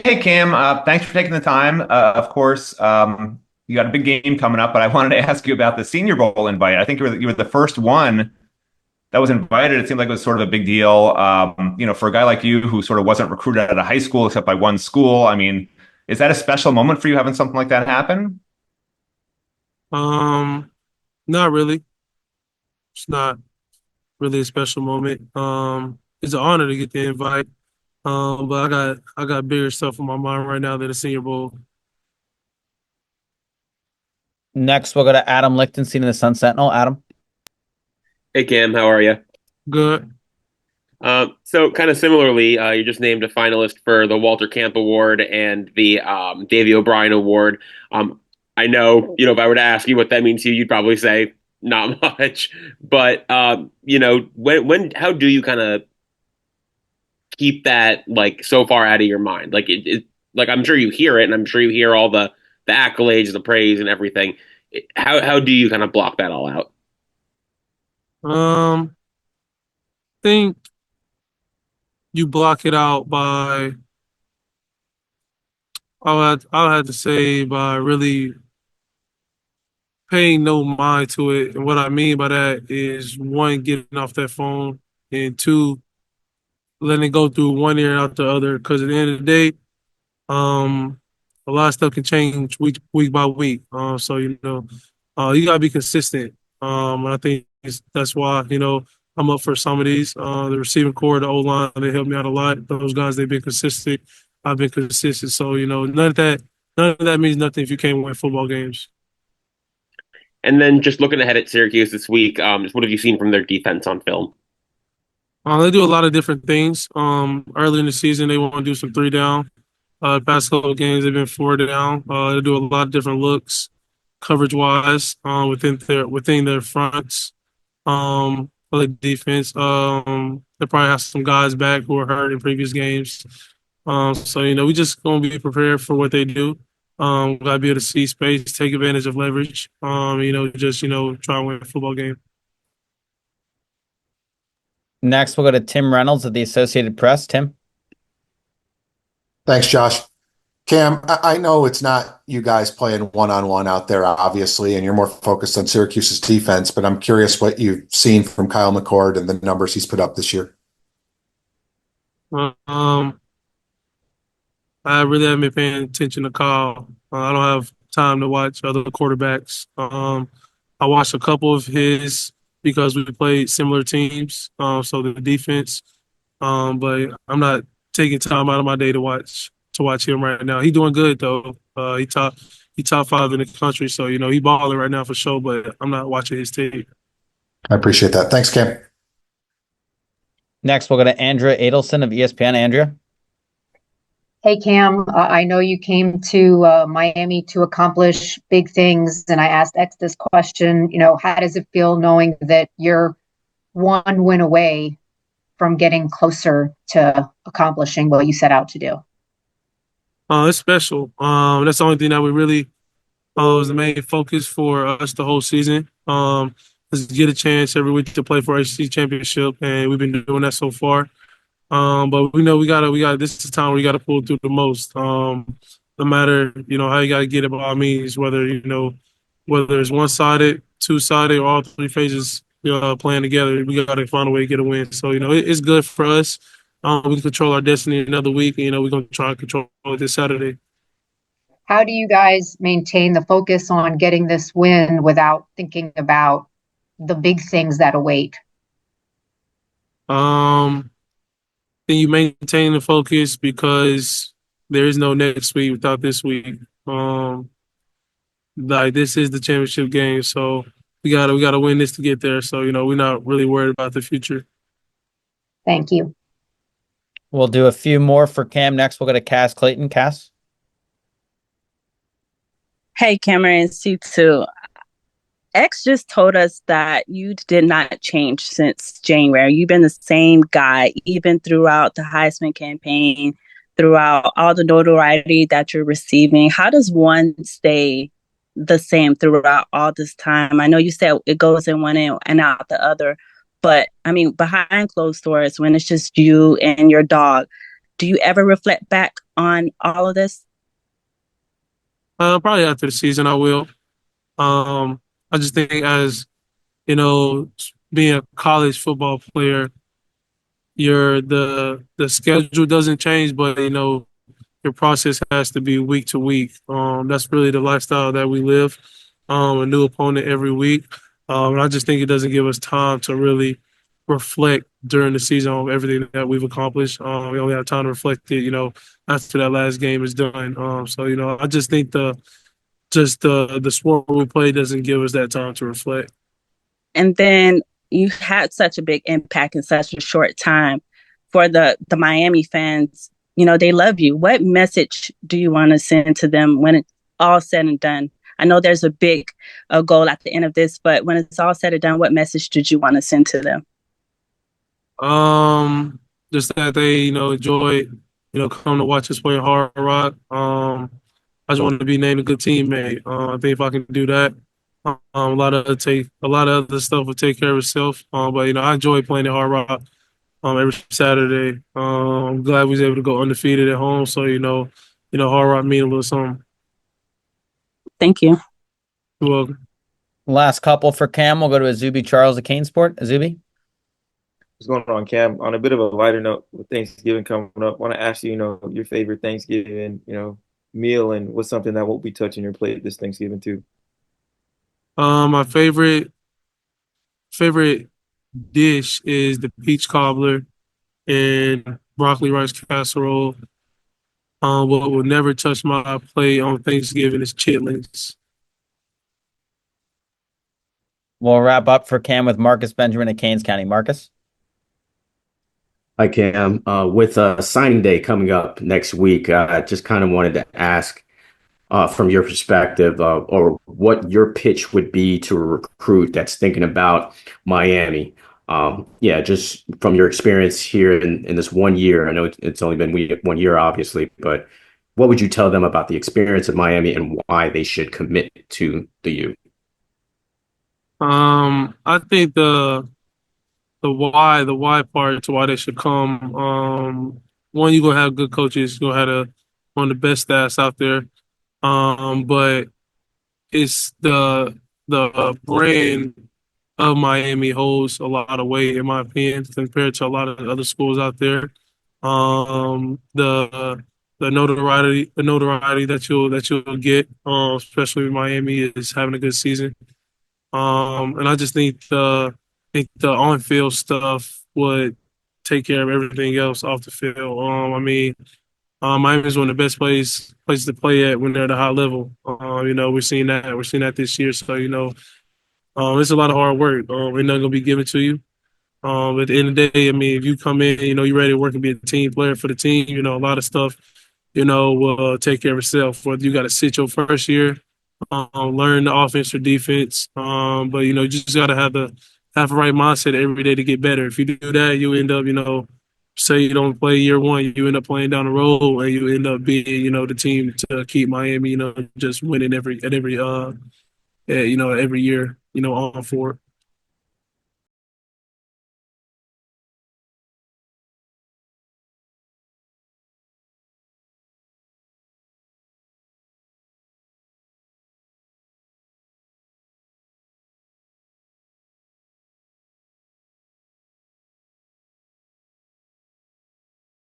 Hey Cam, thanks for taking the time. Of course, you got a big game coming up, but I wanted to ask you about the Senior Bowl invite. I think you were the first one that was invited. It seemed like it was sort of a big deal. For a guy like you who sort of wasn't recruited out of high school except by one school. I mean, is that a special moment for you having something like that happen? Um, Not really. It's not really a special moment. It's an honor to get the invite. But I got bigger stuff on my mind right now than the Senior Bowl. Next, we'll go to Adam Lichtenstein in the Sun Sentinel. Adam. Hey Cam, how are you? Good. So kind of similarly, you just named a finalist for the Walter Camp Award and the Davy O'Brien Award. I know, if I were to ask you what that means to you, you'd probably say not much. But how do you kind of keep that like so far out of your mind? Like I'm sure you hear it, and I'm sure you hear all the accolades, the praise, and everything. How do you kind of block that all out? Um, think you block it out by I'll have to say by really paying no mind to it. And what I mean by that is one, getting off that phone, and two, letting it go through one ear and out the other. Because at the end of the day, Um, a lot of stuff can change week by week. So you gotta be consistent. And I think that's why I'm up for some of these. The receiving core, the O line, they helped me out a lot. Those guys, they've been consistent. I've been consistent. So none of that means nothing if you can't win football games. And then just looking ahead at Syracuse this week, just what have you seen from their defense on film? They do a lot of different things. Early in the season, they want to do some three down. Past couple of games, they've been four down. They do a lot of different looks, coverage wise, within their fronts. I like defense. They probably have some guys back who were hurt in previous games. So we just gonna be prepared for what they do. Gotta be able to see space, take advantage of leverage. Just try and win a football game. Next, we'll go to Tim Reynolds of the Associated Press. Tim. Thanks, Josh. Cam, I know it's not you guys playing one-on-one out there, obviously, and you're more focused on Syracuse's defense, but I'm curious what you've seen from Kyle McCord and the numbers he's put up this year. Um, I really haven't been paying attention to Kyle. I don't have time to watch other quarterbacks. I watched a couple of his because we played similar teams. So the defense. But I'm not taking time out of my day to watch him right now. He doing good though. He top five in the country, so he balling right now for sure. But I'm not watching his tape. I appreciate that. Thanks, Cam. Next, we'll go to Andrea Adelson of ESPN. Andrea. Hey Cam, I know you came to Miami to accomplish big things, and I asked X this question. How does it feel knowing that you're one win away from getting closer to accomplishing what you set out to do? It's special. That's the only thing that we really was the main focus for us the whole season. Is get a chance every week to play for ACC championship, and we've been doing that so far. But we know we got this is the time where you gotta pull through the most. No matter, how you gotta get it by all means, whether it's one sided, two sided, or all three phases, playing together, we gotta find a way to get a win. So, it's good for us. We can control our destiny another week, and we're gonna try and control it this Saturday. How do you guys maintain the focus on getting this win without thinking about the big things that await? Um then you maintain the focus because there is no next week without this week. Um like this is the championship game, so we gotta win this to get there. So, we're not really worried about the future. Thank you. We'll do a few more for Cam. Next, we'll go to Cass Clayton. Cass. Hey, Cameron, C2. X just told us that you did not change since January. You've been the same guy, even throughout the Heisman campaign, throughout all the notoriety that you're receiving. How does one stay the same throughout all this time? I know you said it goes in one ear and out the other, but I mean, behind closed doors, when it's just you and your dog, Do you ever reflect back on all of this? Probably after the season, I will. I just think as you know, being a college football player, the schedule doesn't change, but your process has to be week to week. That's really the lifestyle that we live. A new opponent every week, and I just think it doesn't give us time to really reflect during the season on everything that we've accomplished. We only have time to reflect it, after that last game is done. So I just think the sport we play doesn't give us that time to reflect. And then you had such a big impact in such a short time. For the Miami fans, they love you. What message do you want to send to them when it's all said and done? I know there's a big goal at the end of this, but when it's all said and done, what message did you want to send to them? Just that they, enjoy, come to watch us play Hard Rock. I just want to be named a good teammate. I think if I can do that, a lot of other stuff will take care of itself. But I enjoy playing at Hard Rock every Saturday. I'm glad we was able to go undefeated at home. So Hard Rock mean a little something. Thank you. You're welcome. Last couple for Cam. We'll go to Azubi Charles at Canesport. Azubi. What's going on, Cam? On a bit of a lighter note, with Thanksgiving coming up, I want to ask you, your favorite Thanksgiving, meal, and what's something that won't be touching your plate this Thanksgiving too. My favorite dish is the peach cobbler and broccoli rice casserole. What will never touch my plate on Thanksgiving is chitlins. We'll wrap up for Cam with Marcus Benjamin at Canes County. Marcus. Hi, Cam. With signing day coming up next week, I just kind of wanted to ask from your perspective or what your pitch would be to a recruit that's thinking about Miami. Just from your experience here in this 1 year. I know it's only been 1 year, obviously, but what would you tell them about the experience of Miami and why they should commit to the U? I think the why part to why they should come. One, you're gonna have good coaches. You're gonna have one of the best staffs out there. But it's the brand of Miami holds a lot of weight, in my opinion, compared to a lot of other schools out there. The notoriety that you'll get, especially with Miami, is having a good season. And I just think the on-field stuff would take care of everything else off the field. Miami is one of the best places to play at when they're at a high level. We're seeing that. We're seeing that this year. So it's a lot of hard work. We're not gonna be given to you. At the end of the day, if you come in, you're ready to work and be a team player for the team. A lot of stuff, will take care of itself. Whether you got to sit your first year, learn the offense or defense. But you just got to have the right mindset every day to get better. If you do that, you end up, say you don't play year one, you end up playing down the road, and you end up being, the team to keep Miami, just winning every year, on for it.